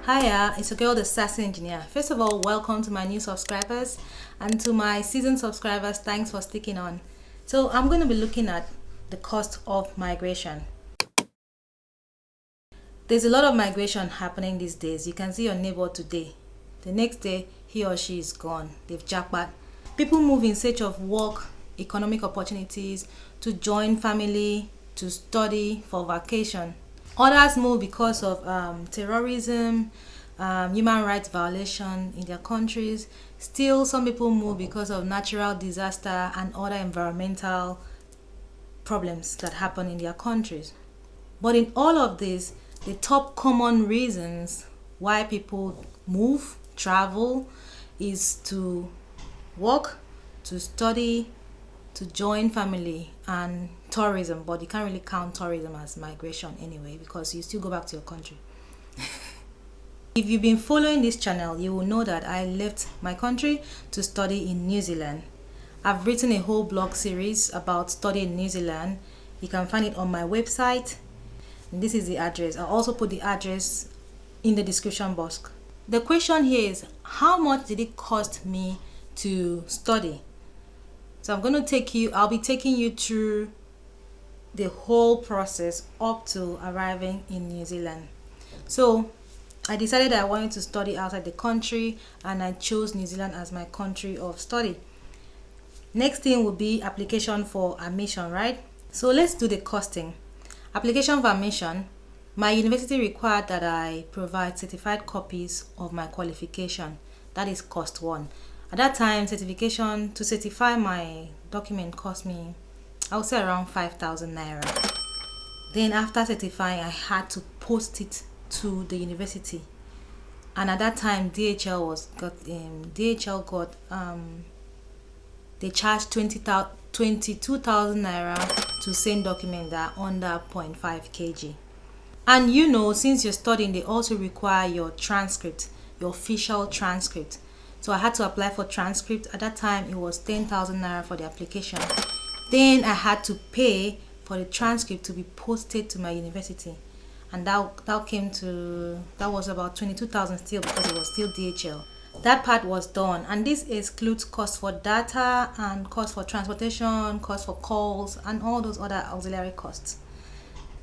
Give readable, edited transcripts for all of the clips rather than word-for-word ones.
Hiya, it's a girl, the sassy engineer. First of all, welcome to my new subscribers, and to my seasoned subscribers, thanks for sticking on. So I'm going to be looking at the cost of migration. There's a lot of migration happening these days. You can see your neighbor today. The next day, he or she is gone. They've jackpot. People move in search of work, economic opportunities, to join family, to study, for vacation. Others move because of terrorism, human rights violation in their countries. Still, some people move because of natural disaster and other environmental problems that happen in their countries. But in all of this, the top common reasons why people move, travel, is to work, to study, to join family, and tourism. But you can't really count tourism as migration anyway, because you still go back to your country. If you've been following this channel, you will know that I left my country to study in New Zealand. I've written a whole blog series about studying in New Zealand. You can find it on my website. And this is the address. I'll also put the address in the description box. The question here is, how much did it cost me to study? So I'll be taking you through the whole process up to arriving in New Zealand. So I decided that I wanted to study outside the country, and I chose New Zealand as my country of study. Next thing would be application for admission, right? So let's do the costing. Application for admission. My university required that I provide certified copies of my qualification. That is cost one. At that time, certification to certify my document cost me, I would say, around 5,000 naira. Then after certifying, I had to post it to the university, and at that time DHL got they charged 22,000 naira to send documents that are under 0.5 kg. And since you're studying, they also require your transcript, your official transcript. So I had to apply for transcript. At that time, it was 10,000 naira for the application. Then I had to pay for the transcript to be posted to my university, and that was about 22,000 still, because it was still DHL. That part was done, and this excludes cost for data and cost for transportation, cost for calls, and all those other auxiliary costs.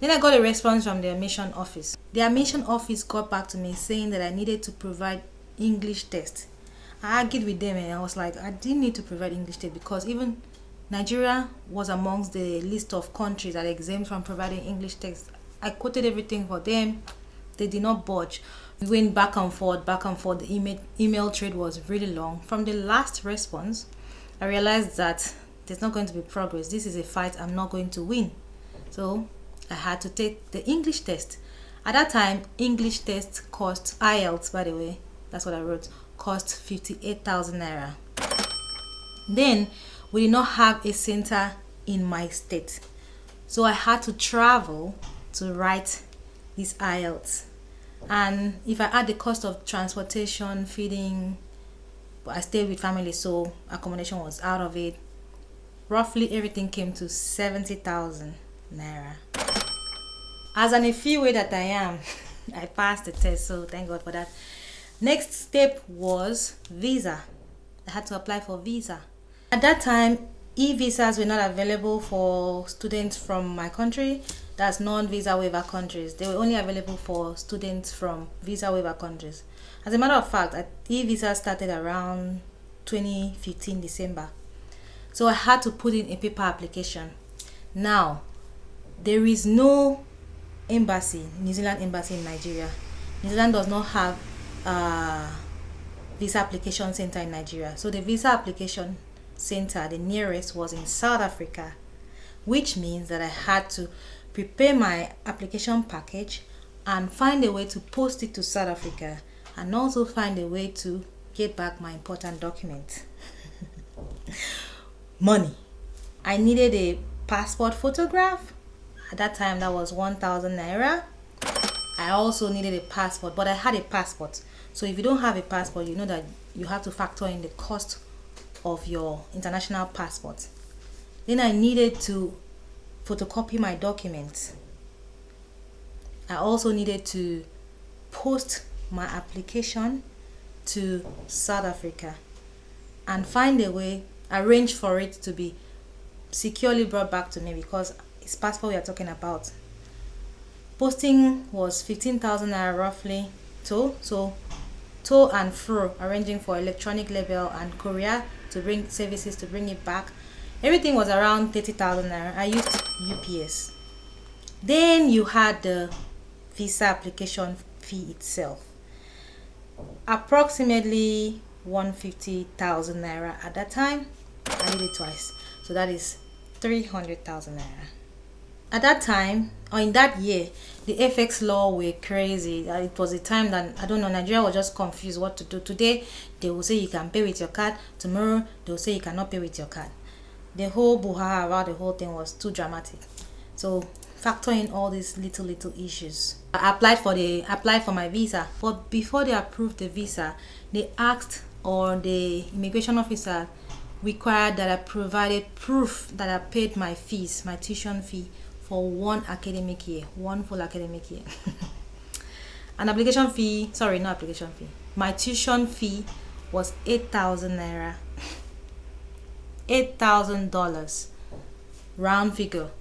Then I got a response from the admission office. The admission office got back to me saying that I needed to provide English test. I argued with them, and I was like, I didn't need to provide English test, because even Nigeria was amongst the list of countries that exempt from providing English text. I quoted everything for them. They did not budge. We went back and forth, back and forth. The email thread was really long. From the last response, I realized that there's not going to be progress. This is a fight I'm not going to win. So I had to take the English test. At that time, English test cost, IELTS by the way, that's what I wrote, cost 58,000 naira. Then we did not have a center in my state, so I had to travel to write these IELTS. And if I add the cost of transportation, feeding, I stayed with family, so accommodation was out of it. Roughly everything came to 70,000 naira. As an way that I am, I passed the test, so thank God for that. Next step was visa. I had to apply for visa. At that time, e-visas were not available for students from my country. That's non-visa waiver countries. They were only available for students from visa waiver countries. As a matter of fact, e-visa started around 2015 December. So I had to put in a paper application. Now, there is no embassy, New Zealand embassy in Nigeria. New Zealand does not have a visa application center in Nigeria. So the visa application center, the nearest, was in South Africa, which means that I had to prepare my application package and find a way to post it to South Africa, and also find a way to get back my important documents. Money. I needed a passport photograph. At that time, that was 1,000 naira. I also needed a passport, but I had a passport. So if you don't have a passport, you know that you have to factor in the cost of your international passport. Then I needed to photocopy my documents. I also needed to post my application to South Africa and find a way, arrange for it to be securely brought back to me, because it's passport we are talking about. Posting was 15,000 naira roughly, to and fro, arranging for electronic label and courier to bring services to bring it back. Everything was around 30,000 naira. I used UPS. Then you had the visa application fee itself, approximately 150,000 naira at that time. I did it twice, so that is 300,000 naira. At that time, or in that year, the FX law were crazy. It was a time that, I don't know, Nigeria was just confused what to do. Today they will say you can pay with your card, tomorrow they will say you cannot pay with your card. The whole buha about the whole thing was too dramatic. So factor in all these little issues. I applied for my visa, but before they approved the visa, they asked, or the immigration officer required, that I provided proof that I paid my fees, my tuition fee, for one full academic year. My tuition fee was 8,000 naira, $8,000 round figure.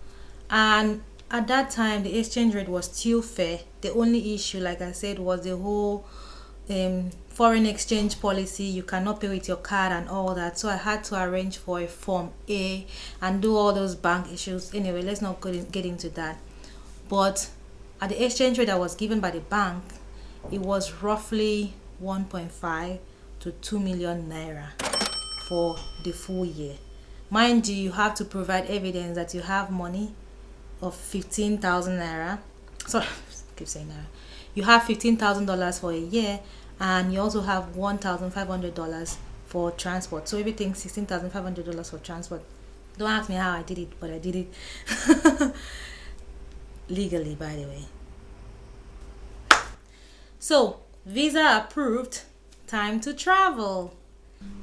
And at that time the exchange rate was still fair. The only issue, like I said, was the whole foreign exchange policy. You cannot pay with your card and all that, so I had to arrange for a form A and do all those bank issues. Anyway, let's not get into that. But at the exchange rate that was given by the bank, it was roughly 1.5 to 2 million naira for the full year. Mind you, you have to provide evidence that you have money of 15,000 naira. Sorry, I keep saying naira. You have $15,000 for a year, and you also have $1,500 for transport. So everything $16,500 for transport. Don't ask me how I did it, but I did it legally, by the way. So visa approved, time to travel.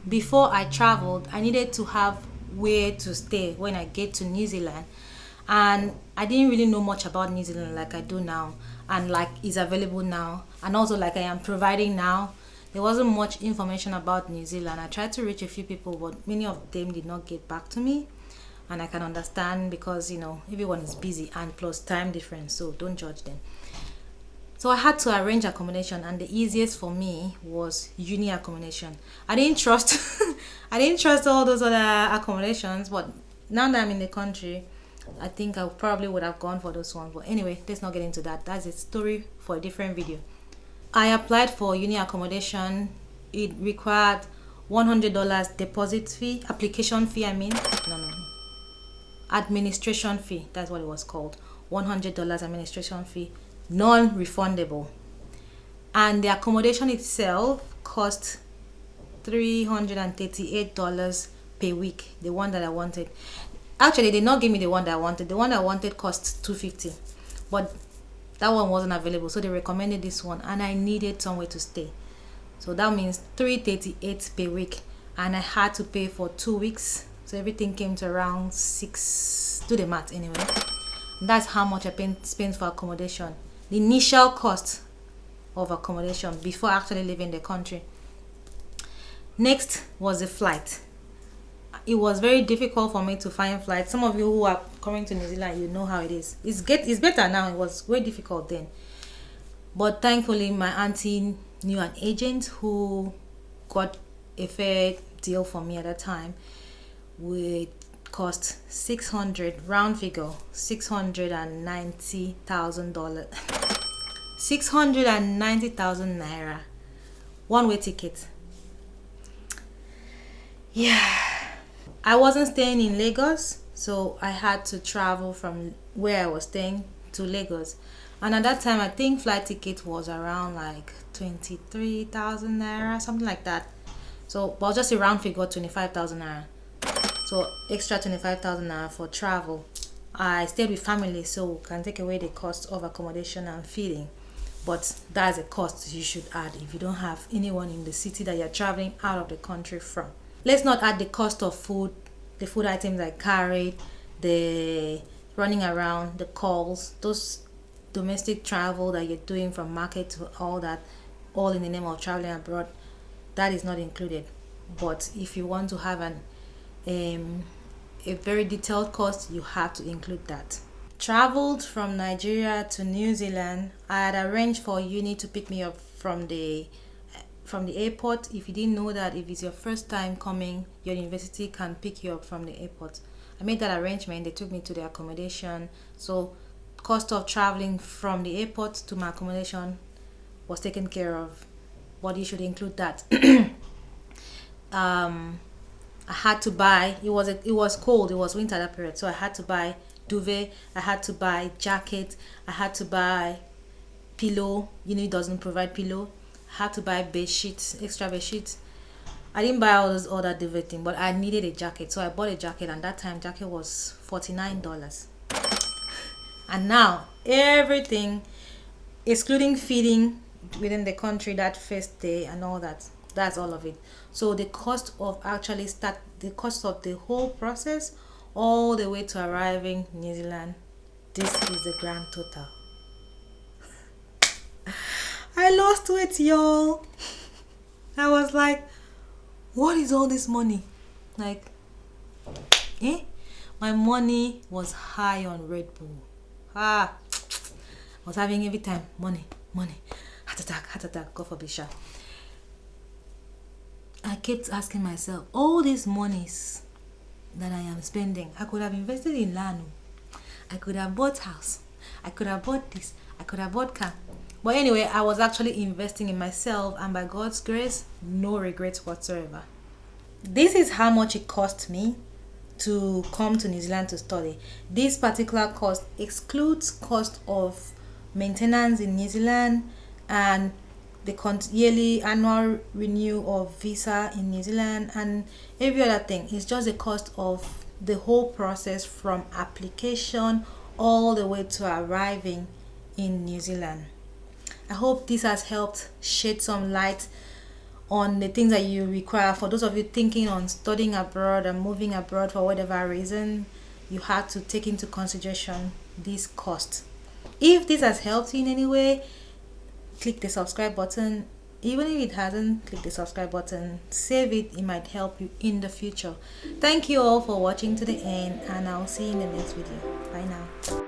Before I traveled, I needed to have where to stay when I get to New Zealand, and I didn't really know much about New Zealand like I do now, and like is available now, and also like I am providing now. There wasn't much information about New Zealand. I tried to reach a few people, but many of them did not get back to me, and I can understand, because everyone is busy, and plus time difference, so don't judge them. So I had to arrange accommodation, and the easiest for me was uni accommodation. I didn't trust all those other accommodations, but now that I'm in the country, I think I probably would have gone for those ones. But anyway, let's not get into that. That's a story for a different video. I applied for uni accommodation. It required $100 deposit fee, application fee, administration fee. That's what it was called. $100 administration fee, non-refundable. And the accommodation itself cost $338 per week, the one that I wanted. Actually, they did not give me the one that I wanted. The one I wanted cost $250, but that one wasn't available, so they recommended this one, and I needed somewhere to stay. So that means $338 per week, and I had to pay for 2 weeks, so everything came to around six. Do the math anyway. That's how much I spent for accommodation. The initial cost of accommodation before actually leaving the country. Next was the flight. It was very difficult for me to find flights. Some of you who are coming to New Zealand, you know how it is. It's better now. It was very difficult then. But thankfully, my auntie knew an agent who got a fair deal for me at that time. It cost round figure, $690,000. 690,000 naira. One-way ticket. Yeah. I wasn't staying in Lagos, so I had to travel from where I was staying to Lagos. And at that time, I think flight ticket was around like 23,000 naira, something like that. So, but just a round figure, 25,000 naira. So, extra 25,000 naira for travel. I stayed with family, so we can take away the cost of accommodation and feeding. But that's a cost you should add if you don't have anyone in the city that you're traveling out of the country from. Let's not add the cost of food, the food items I carried, the running around, the calls, those domestic travel that you're doing from market to all that. all in the name of traveling abroad. That is not included. But if you want to have a very detailed cost, you have to include that. Traveled from Nigeria to New Zealand. I had arranged for uni to pick me up from the airport. If you didn't know that, if it's your first time coming, your university can pick you up from the airport. I made that arrangement. They took me to the accommodation. So cost of traveling from the airport to my accommodation was taken care of. But you should include that. I had to buy, it was cold, it was winter that period, so I had to buy duvet, I had to buy jacket, I had to buy pillow. It doesn't provide pillow. I had to buy bed sheets, extra bed sheets. I didn't buy all that duvet thing, but I needed a jacket, so I bought a jacket, and that time jacket was $49. And now everything, excluding feeding within the country that first day and all that, that's all of it. So the cost of the cost of the whole process all the way to arriving in New Zealand, this is the grand total. I lost weight, y'all. I was like, what is all this money? Like, my money was high on Red Bull. I was having every time money, heart attack, God forbid. I kept asking myself, all these monies that I am spending, I could have invested in land. I could have bought house. I could have bought this. I could have bought car. But anyway, I was actually investing in myself, and by God's grace, no regrets whatsoever. This is how much it cost me to come to New Zealand to study. This particular cost excludes cost of maintenance in New Zealand and the yearly annual renew of visa in New Zealand and every other thing. It's just the cost of the whole process from application all the way to arriving in New Zealand. I hope this has helped shed some light on the things that you require. For those of you thinking on studying abroad and moving abroad for whatever reason, you have to take into consideration this cost. If this has helped you in any way, click the subscribe button. Even if it hasn't, click the subscribe button, save it might help you in the future. Thank you all for watching to the end, and I'll see you in the next video. Bye now.